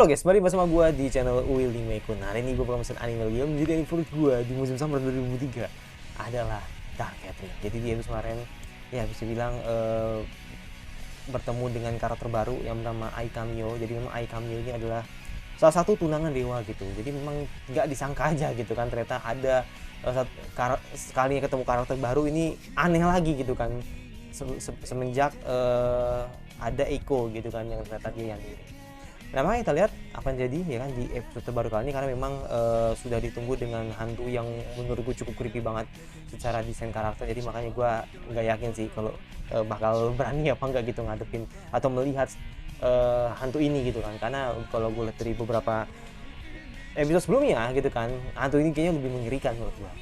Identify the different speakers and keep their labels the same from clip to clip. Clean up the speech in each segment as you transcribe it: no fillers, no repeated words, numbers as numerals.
Speaker 1: Halo guys, balik bersama gue di channel Willy Mekun. Hari ini gue bakal mesen anime lagi yang menjadi anime favorit gue di musim summer 2003 adalah Dark Catering. Jadi di episode kemarin ya bisa bilang bertemu dengan karakter baru yang bernama Ai Kamio. Jadi memang Ai Kamio ini adalah salah satu tunangan dewa gitu. Jadi memang nggak disangka aja gitu kan, ternyata ada sekali ketemu karakter baru ini aneh lagi gitu kan. Semenjak ada Eiko gitu kan, yang ternyata dia yang diri. Nah, makanya kita lihat apa yang jadi ya kan di episode terbaru kali ini, karena memang sudah ditunggu dengan hantu yang menurut gue cukup creepy banget secara desain karakter. Jadi makanya gue nggak yakin sih kalau bakal berani apa enggak gitu ngadepin atau melihat hantu ini gitu kan. Karena kalau gue lihat dari beberapa episode sebelumnya gitu kan, hantu ini kayaknya lebih mengerikan menurut gue.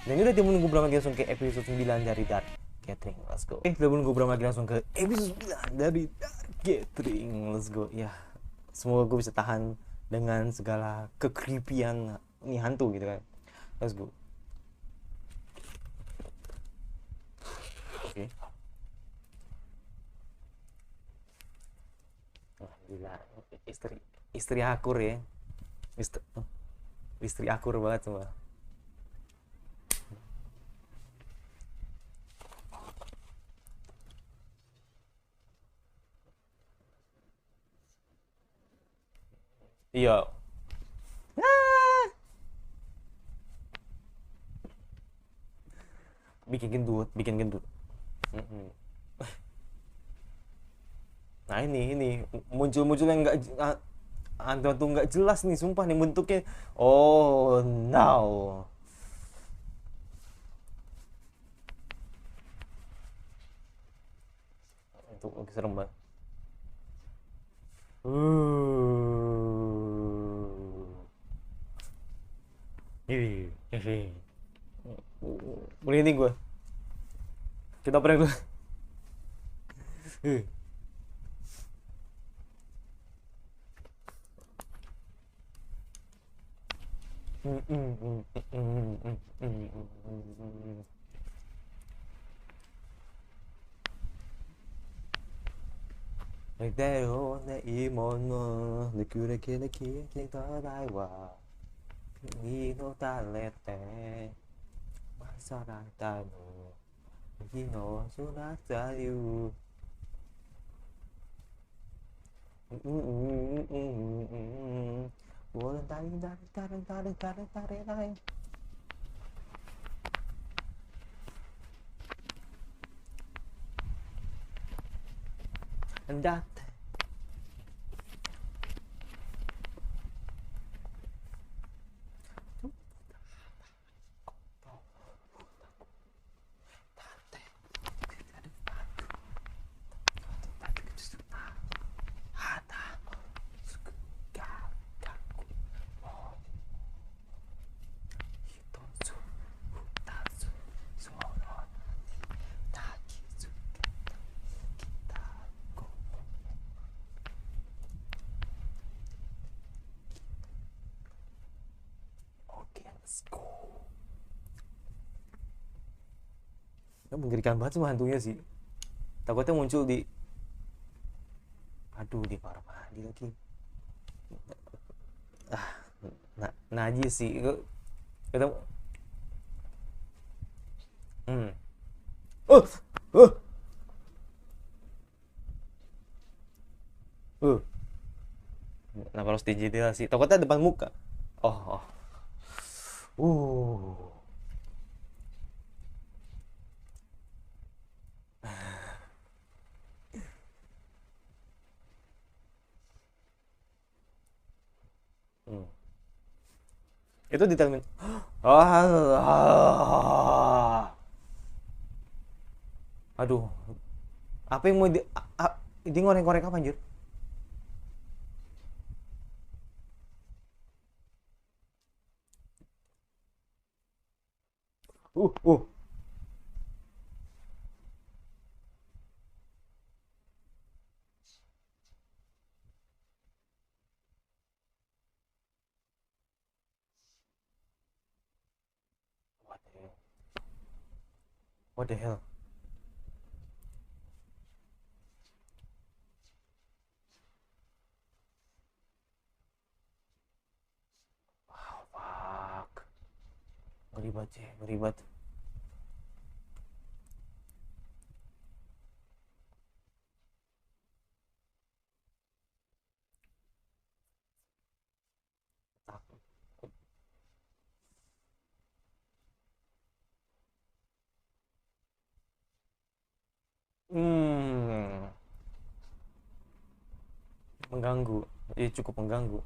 Speaker 1: Dan ini udah menunggu berapa lagi langsung ke episode 9 dari Dark Gathering. Let's go. Udah menunggu berapa lagi langsung ke episode 9 dari Dark Gathering. Let's go. Ya, semoga gue bisa tahan dengan segala kekripian nih hantu gitu kan. Let's go. Oke. Wah, gila. Istri akur ya. Istri akur banget semua. Iya. Bikin gendut, bikin gendut. Mm-mm. Nah ini muncul yang nggak hantu nggak jelas nih, sumpah nih bentuknya. Oh no. Itu serem banget. Ini. Mulai ini gue. Kita prank dulu. 그대로 내 이모노 느끼게 느끼게 떠나와 이노 달래때 마사라다노 이노 소나타유 원은 다른 hendak. Let's go. Ya, mengerikan banget sama hantunya sih. Takutnya muncul di, aduh, di kamar mandi lagi. Ah, najis sih. Kita hmm. Oh, oh, uh. Kenapa harus sih? Takutnya depan muka. Oh, oh. Uh. Hmm. Itu detail ah. Aduh, apa yang mau di ngorek-ngorek apa anjir? Uh, uh. What the hell? What the hell? Berlibat sih, berlibat. Takut. Hmm, mengganggu. Iya, cukup mengganggu.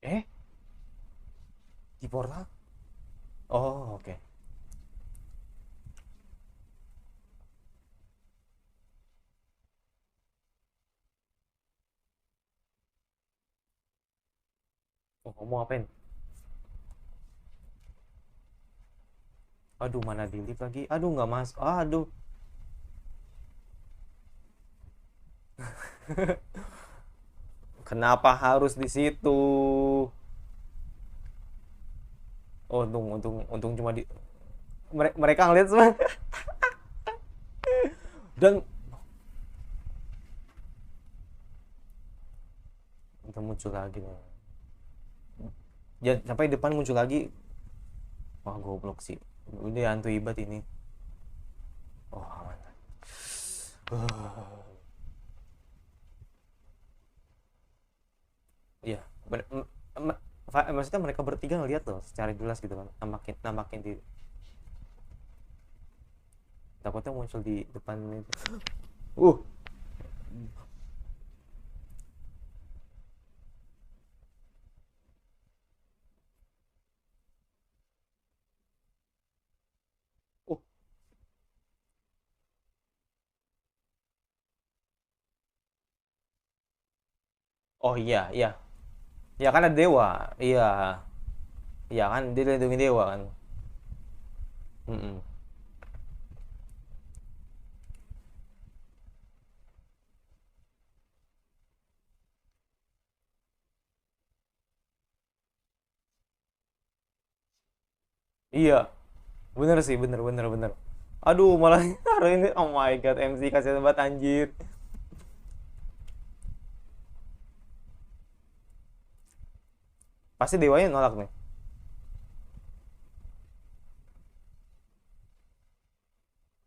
Speaker 1: Eh, di portal? Oh, oke. Oh, ngomong apain? Aduh, mana di lift lagi? Aduh, nggak mas. Aduh. Kenapa harus di situ? Oh, untung cuma di mereka ngeliat semua. Dan udah muncul lagi. Ya, sampai depan muncul lagi. Wah, goblok sih. Udah hantu ibat ini. Oh, aman. Iya, maksudnya mereka bertiga ngeliat loh secara jelas gitu kan. Namakin di takutnya muncul di depan itu. Uh, uh. Oh iya, iya. Ya kan ada dewa. Iya. Iya kan dia lindungi dewa kan. Mm-mm. Iya, bener sih, bener bener bener. Aduh, malah hari ini, oh my god, MC kasih tempat anjir. Pasti dewanya nolak nih.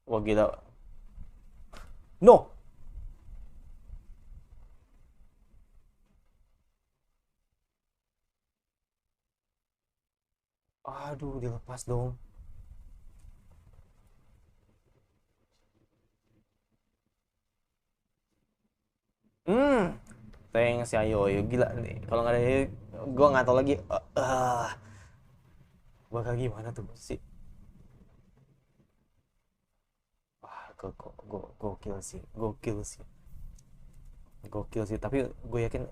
Speaker 1: Wah gila. No. Aduh, dilepas dong. Hmm, thanks ya Yoyo, gila nih. Kalau nggak ada Yoyo, gue nggak tahu lagi. Bakal gimana tuh sih? Wah, gokil sih, gokil sih, gokil sih. Tapi gue yakin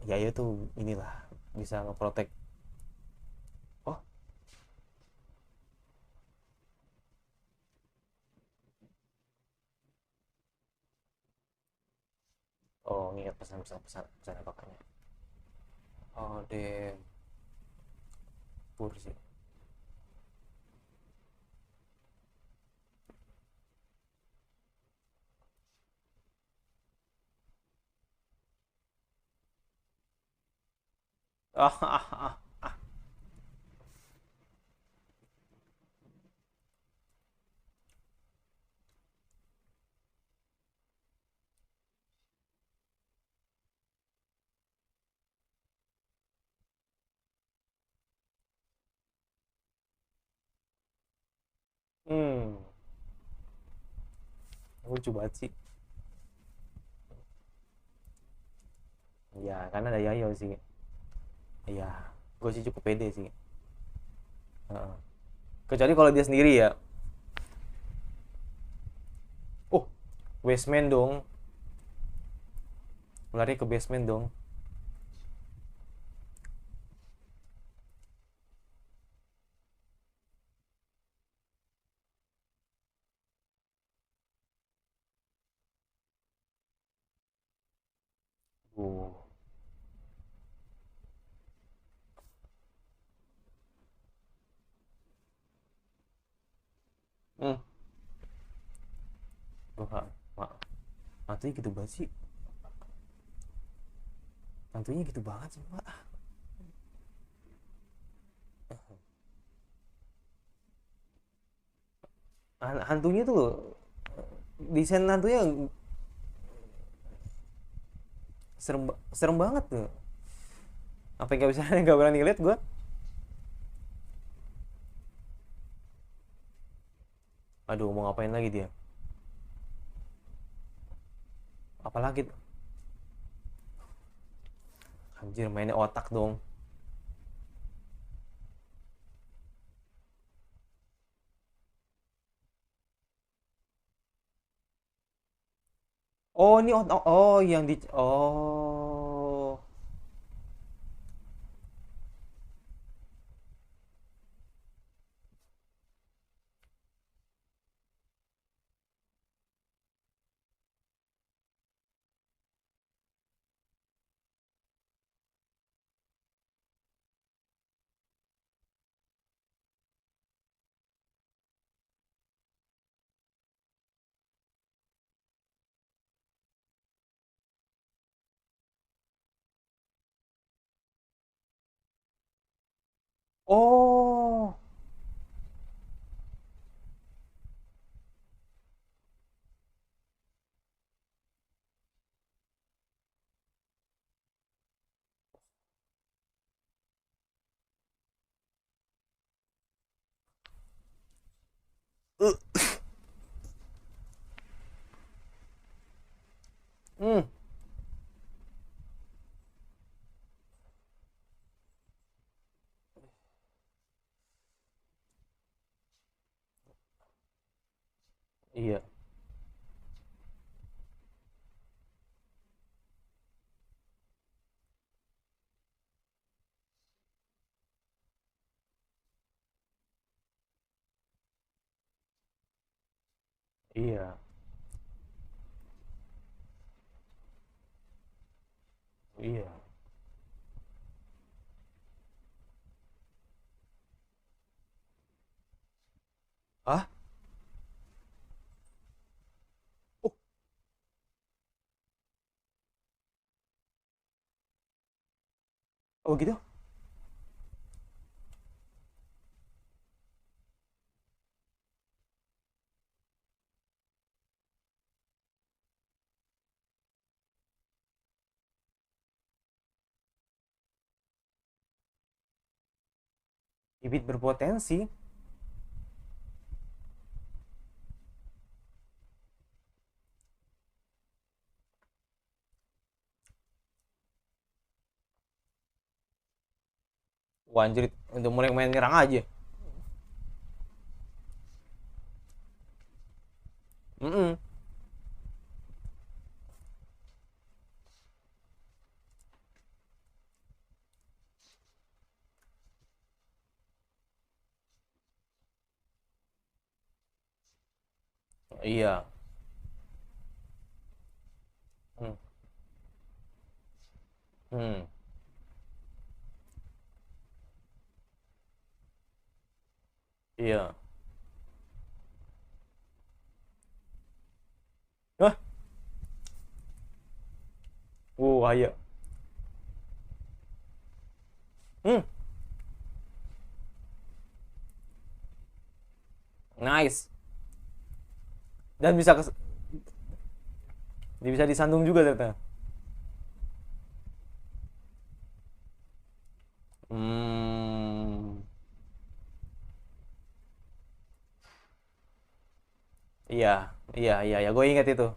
Speaker 1: Yayo tuh inilah bisa ngeprotek. Oh, oh, ingat pesan apa kan? Oh, damn, pur sih. Hmm, lucu banget sih. Ya, karena ada Yayo sih. Iya, gue sih cukup pede sih. Heeh. Kecuali kalau dia sendiri ya. Oh, basement dong. Lari ke basement dong. Uh. Hmm. Gue hantunya gitu banget sih, hantunya gitu banget sumpah. Hantunya tuh loh, desain hantunya serem banget tuh, apa yang nggak bisa nggak berani lihat gue. Aduh, mau ngapain lagi dia, apalagi tuh? Anjir, mainnya otak dong. Oh, ini otak. Oh, yang di, oh. Oh. Uh. Hmm. Iya. Iya. Iya. Ah. Oh. Oh gitu. Bibit berpotensi. Wah, anjir, udah mulai main nyerang aja. Mm. Iya. Hmm. Hmm. Iya. Wah. Ayo. Hmm. Nice. Dan bisa bisa disandung juga ternyata. Hmm. Iya. Iya, iya, ya, gue ingat itu.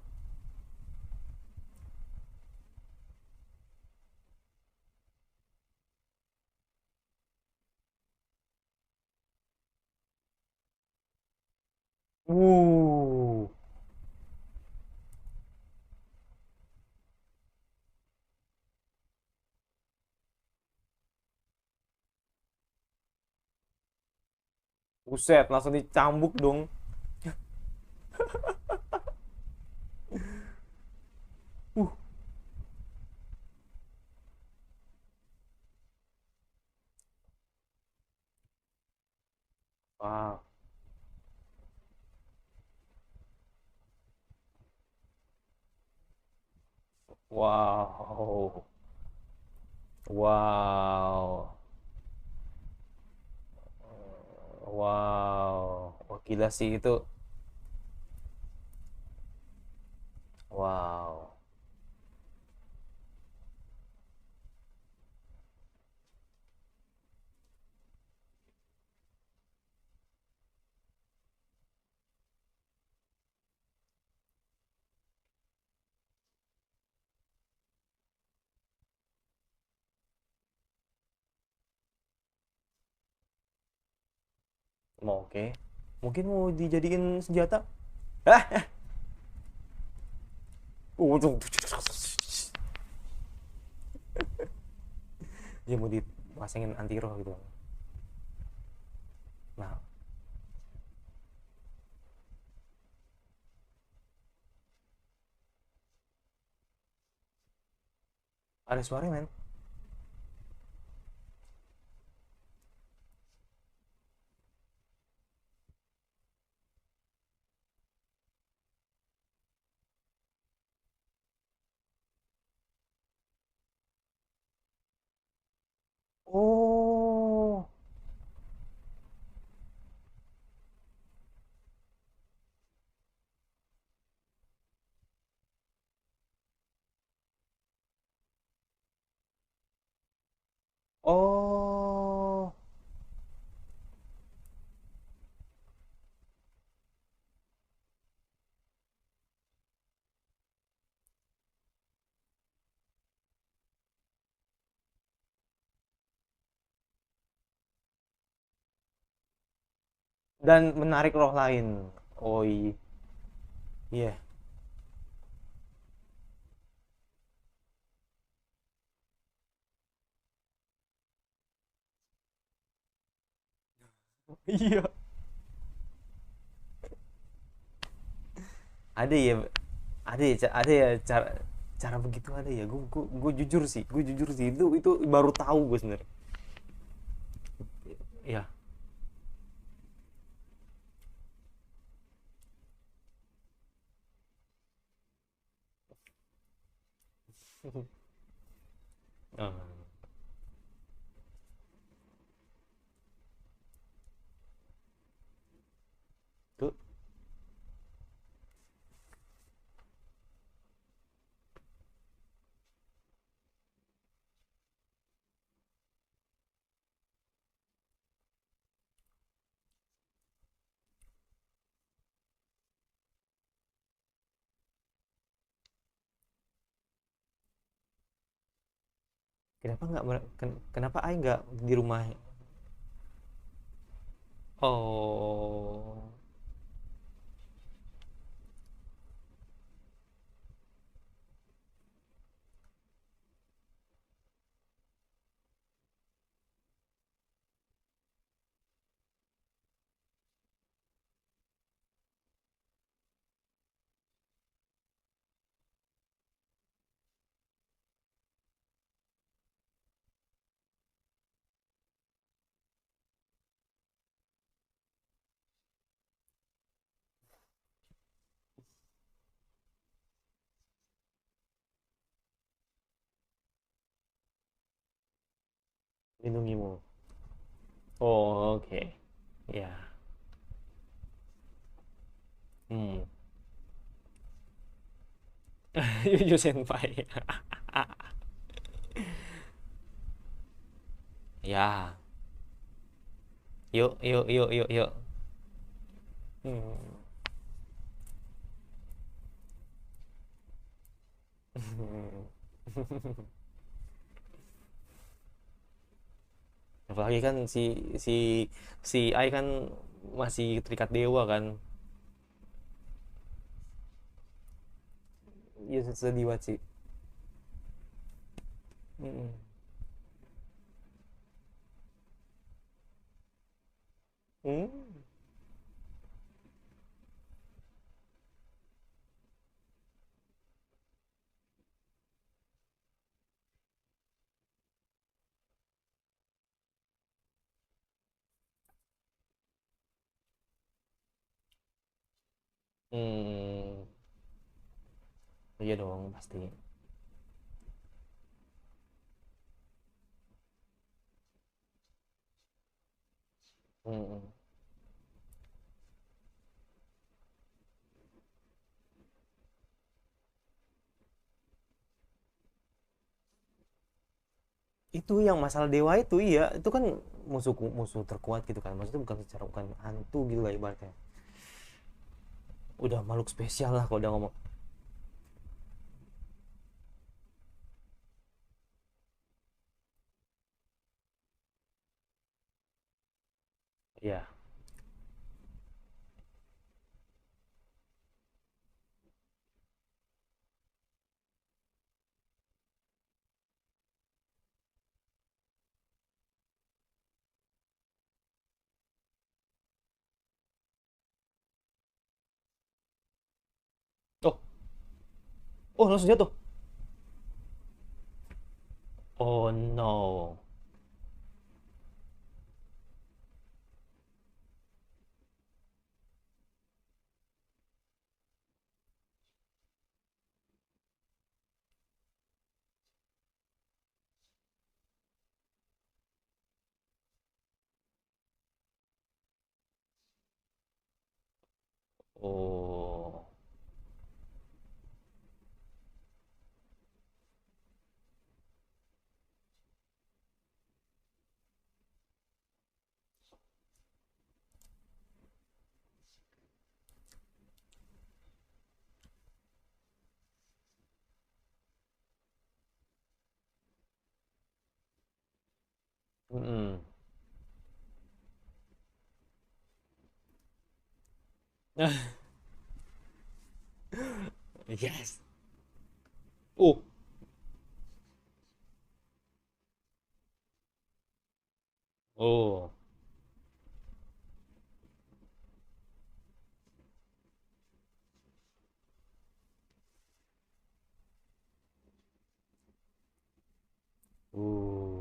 Speaker 1: Uh. Buset, langsung dicambuk dong. Uh. Wow. Wow. Wow. Wow. Wah, gila sih itu. Wow. Mau oke. Mungkin mau dijadiin senjata? Ah, ujung. Dia mau dipasangin anti roh gitu. Nah, ada suara men. Oh. Oh. Dan menarik roh lain. Oh iya. Iya. Iya. Ada ya, ada ya cara cara begitu ada ya. Gue jujur sih, itu baru tahu gue sebenarnya. Iya. Ah, tuh kenapa nggak kenapa Ai nggak di rumah? Oh. Lindungimu. Oh, oke. Ya. Hmm. Yuju senpai. Ya. Yuk, yuk, yuk, yuk, yuk. Hmm. Apalagi kan si si Ai kan masih terikat dewa kan. Iya sedih banget sih. Mm-mm. Hmm. Hmm. Iya dong pasti. Mm-mm. Itu yang masalah dewa itu, iya itu kan musuh musuh terkuat gitu kan, maksudnya bukan secara, bukan hantu gitu lah ibaratnya, udah makhluk spesial lah kalau udah ngomong. Iya. Oh, oh langsung jatuh. Oh no. Oh. Mm-mm. Yes. Oh. Oh. uh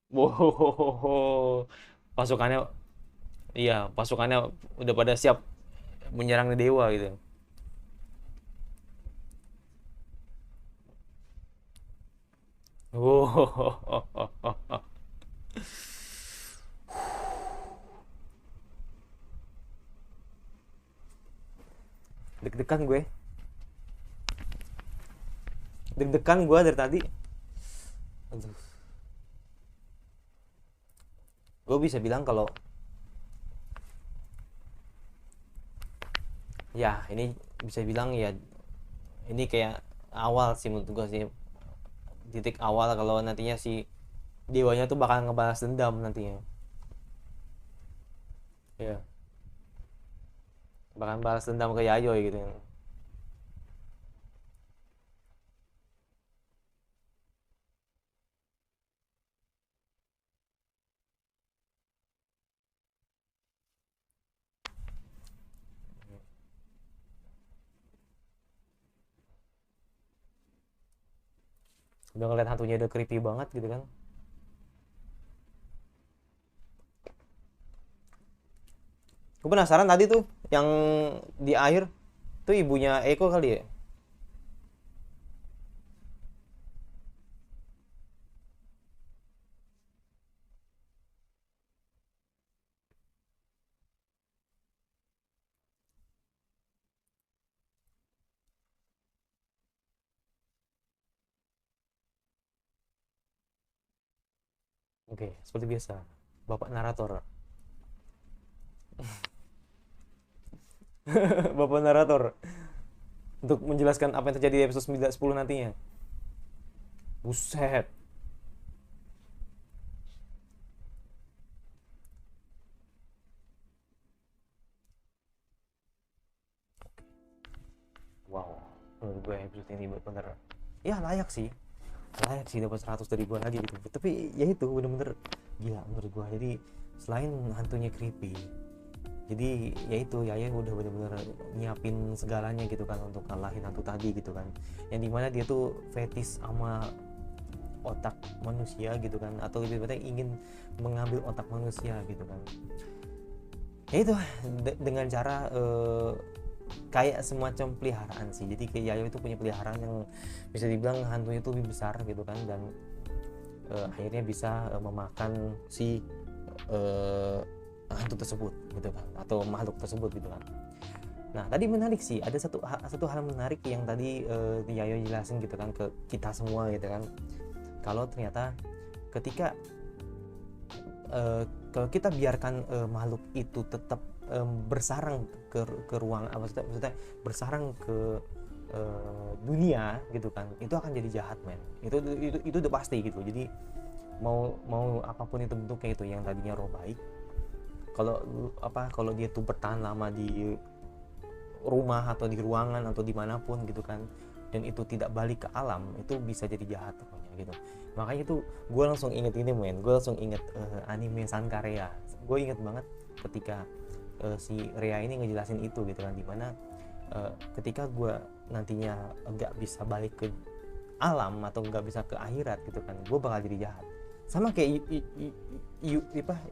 Speaker 1: wow. Pasukannya, iya pasukannya udah pada siap menyerang dewa gitu. Wow. Deg-degan gue, deg-degan gue dari tadi. Aduh. Gue bisa bilang kalau, ya ini bisa bilang ya, ini kayak awal sih menurut gue sih, titik awal kalau nantinya si dewanya tuh bakal ngebalas dendam nantinya. Ya, bakal balas dendam ke Yayoi gitu. Udah ngeliat hantunya udah creepy banget gitu kan. Gue penasaran tadi tuh yang di air tuh ibunya Eko kali ya. Oke, seperti biasa, bapak narator. Bapak narator untuk menjelaskan apa yang terjadi di episode 9 10 nantinya. Buset. Wow, menurut gue episode ini bener, ya layak sih dapat 100 dari gue lagi gitu, tapi ya itu bener-bener gila menurut gue. Jadi selain hantunya creepy, jadi ya itu Yaya udah bener-bener nyiapin segalanya gitu kan untuk kalahin hantu tadi gitu kan, yang dimana dia tuh fetis sama otak manusia gitu kan, atau lebih tepatnya ingin mengambil otak manusia gitu kan. Ya itu dengan cara kayak semacam peliharaan sih. Jadi kayak Yayo itu punya peliharaan yang bisa dibilang hantunya itu lebih besar gitu kan, dan akhirnya bisa memakan si hantu tersebut gitu kan, atau makhluk tersebut gitu kan. Nah tadi menarik sih, ada satu hal menarik yang tadi Yayo jelasin gitu kan ke kita semua gitu kan, kalau ternyata ketika kalau kita biarkan makhluk itu tetap bersarang ke ruang, maksudnya bersarang ke dunia gitu kan, itu akan jadi jahat men. Itu udah pasti gitu. Jadi mau apapun itu bentuknya, itu yang tadinya roh baik, kalau dia tuh bertahan lama di rumah atau di ruangan atau dimanapun gitu kan, dan itu tidak balik ke alam, itu bisa jadi jahat pokoknya gitu. Makanya tuh gue langsung inget ini men, gue langsung inget anime Sankarea. Gue inget banget ketika si Rea ini ngejelasin itu gitu kan, dimana ketika gue nantinya nggak bisa balik ke alam atau nggak bisa ke akhirat gitu kan, gue bakal jadi jahat. Sama kayak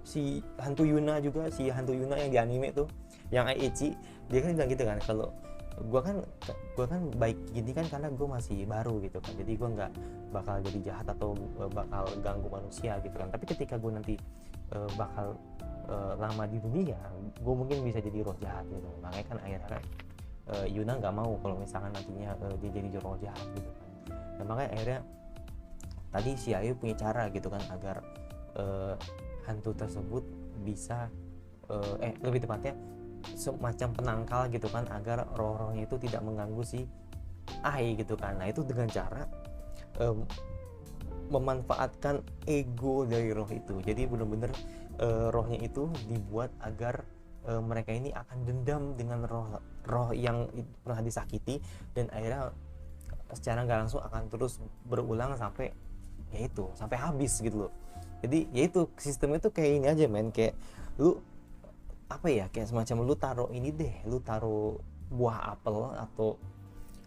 Speaker 1: si hantu Yuna juga, si hantu Yuna yang di anime tuh, yang Aichi, dia kan bilang gitu kan, kalau gue kan baik gini kan karena gue masih baru gitu kan, jadi gue nggak bakal jadi jahat atau bakal ganggu manusia gitu kan. Tapi ketika gue nanti bakal lama di dunia, gue mungkin bisa jadi roh jahat gitu. Makanya kan akhirnya kan Yuna nggak mau kalau misalkan nantinya dia jadi roh jahat gitu kan. Nah makanya akhirnya tadi si Ayu punya cara gitu kan, agar hantu tersebut bisa lebih tepatnya semacam penangkal gitu kan, agar roh-rohnya itu tidak mengganggu si Ai gitu kan. Nah itu dengan cara memanfaatkan ego dari roh itu. Jadi benar-benar rohnya itu dibuat agar mereka ini akan dendam dengan roh yang pernah disakiti, dan akhirnya secara nggak langsung akan terus berulang sampai sampai habis gitu loh. Jadi yaitu sistemnya itu kayak ini aja men, kayak lu kayak semacam lu taruh ini deh, lu taruh buah apel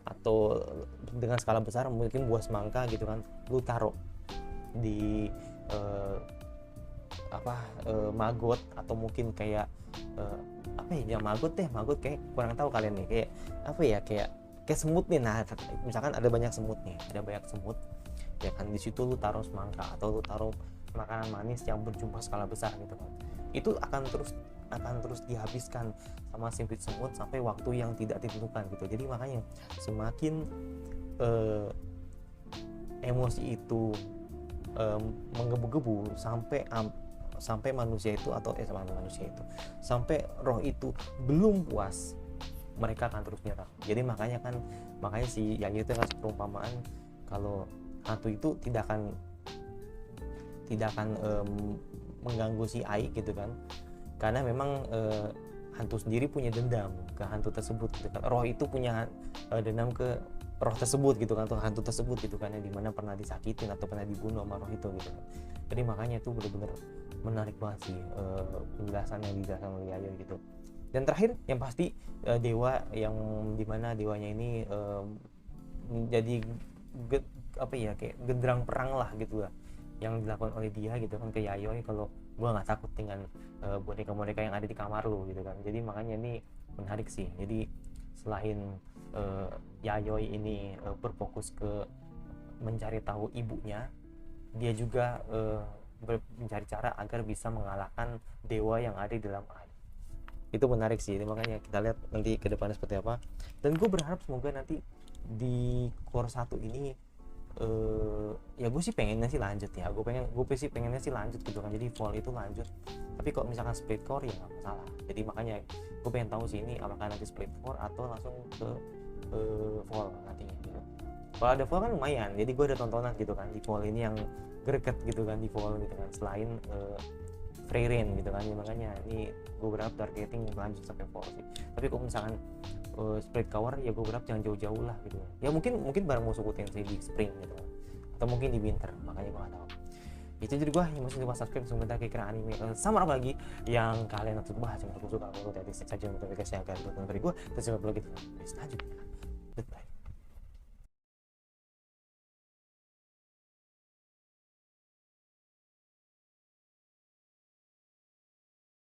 Speaker 1: atau dengan skala besar mungkin buah semangka gitu kan, lu taruh di maggot, atau mungkin kayak maggot kayak kurang tahu kalian nih, kayak semut nih. Nah misalkan ada banyak semut ya kan, di situ lu taruh semangka atau lu taruh makanan manis yang berjumlah skala besar gitu kan, itu akan terus dihabiskan sama si semut sampai waktu yang tidak ditentukan gitu. Jadi makanya semakin emosi itu menggebu-gebu sampai manusia itu sampai roh itu belum puas, mereka akan terus nyerang. Jadi makanya si Yayu itu kasih perumpamaan kalau hantu itu tidak akan mengganggu si Ai gitu kan, karena memang hantu sendiri punya dendam ke hantu tersebut gitu kan. Roh itu punya dendam ke roh tersebut gitu kan, atau hantu tersebut gitu kan, yang dimana pernah disakitin atau pernah dibunuh sama roh itu gitu kan. Jadi makanya itu benar-benar menarik banget sih penjelasan yang dijelaskan oleh Yayo gitu. Dan terakhir yang pasti dewa, yang dimana dewanya ini menjadi kayak genderang perang lah gitu lah yang dilakukan oleh dia gitu kan ke Yayoi, kalau gua nggak takut dengan boneka-boneka yang ada di kamar lu gitu kan. Jadi makanya ini menarik sih. Jadi selain Yayoi ini berfokus ke mencari tahu ibunya, dia juga mencari cara agar bisa mengalahkan dewa yang ada di dalam air. Itu menarik sih. Makanya kita lihat nanti ke depannya seperti apa. Dan gue berharap semoga nanti di core 1 ini ya gue sih pengennya sih lanjut ya. Gue pengennya sih lanjut gitu kan. Jadi fall itu lanjut. Tapi kalau misalkan split core ya nggak masalah. Jadi makanya gue pengen tahu sih ini apakah nanti split core atau langsung ke fall nantinya gitu. Kalau ada fall kan lumayan. Jadi gue ada tontonan gitu kan di fall ini yang greget gitu kan, di fall gitu kan, selain free reign gitu kan. Ya, makanya ini gue berharap targeting lanjut sampai fall sih. Tapi kalau misalkan split cover ya gue berharap jangan jauh-jauh lah gitu ya. Mungkin bareng Mushoku Tensei di spring gitu kan, atau mungkin di winter, makanya gue gak tahu. Itu jadi gue yang masih lupa subscribe sebentar kira anime sama apa lagi yang kalian harus bahas yang aku suka. Aku tadi saja notifikasi agar buat dari gue terus sampai lagi gitu. Lanjut. Goodbye.